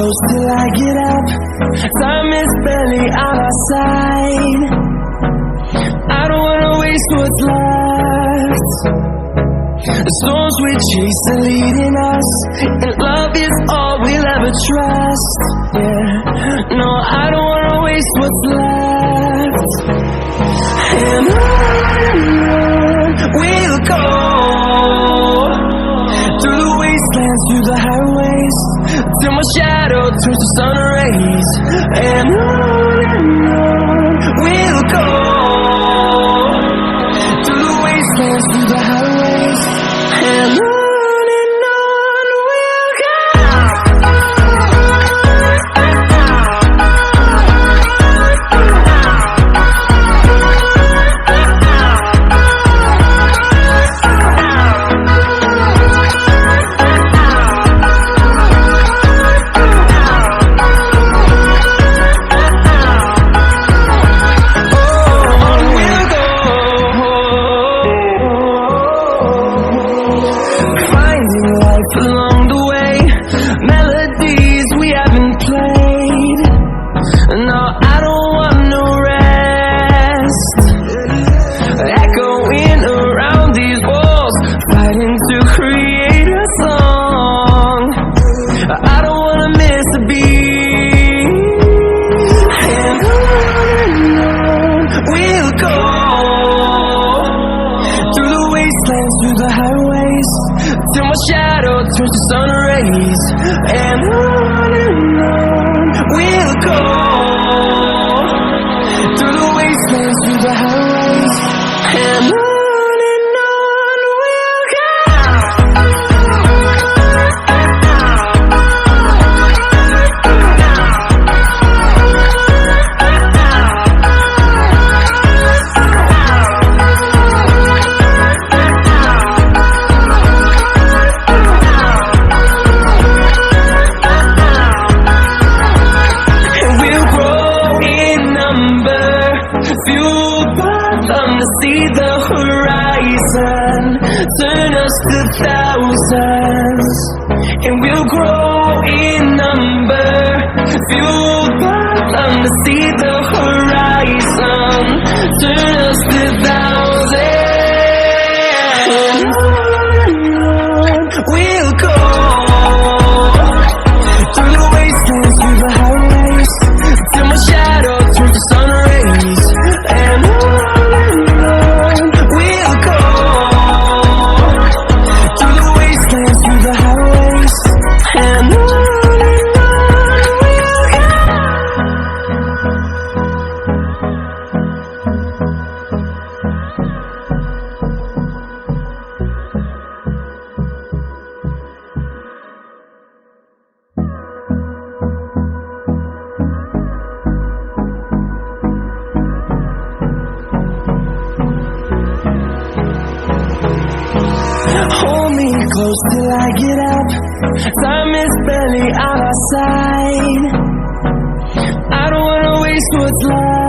close till I get up. Time is barely on our side. I don't wanna waste what's left. The storms we chase are leading us, and love is all we'll ever trust. Yeah, no, I don't wanna waste what's left. And on we'll go, through the wastelands, through the highways, till my shadow turns to sun rays. And on we'll go, through the wastelands, through the highways, and on we'll go. Along the way, melodies we haven't played. No, I don't want no rest. Echoing around these walls, fighting to create a song. I don't wanna miss a beat. And on we'll go, through the wastelands, through the highways, till my shadow turns to sun rays. And on we'll go, through the wastelands, through the highways, and on we'll go. Fueled by them to see the horizon, turn us to thousands, and we'll grow in number. Fueled by them to see the horizon, turn us to thousands, and on we'll go, through the wastelands, through the highways, till my shadow turns to sun rays. And on we'll go, through the wastelands, through the highways, and on we'll go. Hold me close till I get up. Time is barely on our side. I don't wanna waste what's left.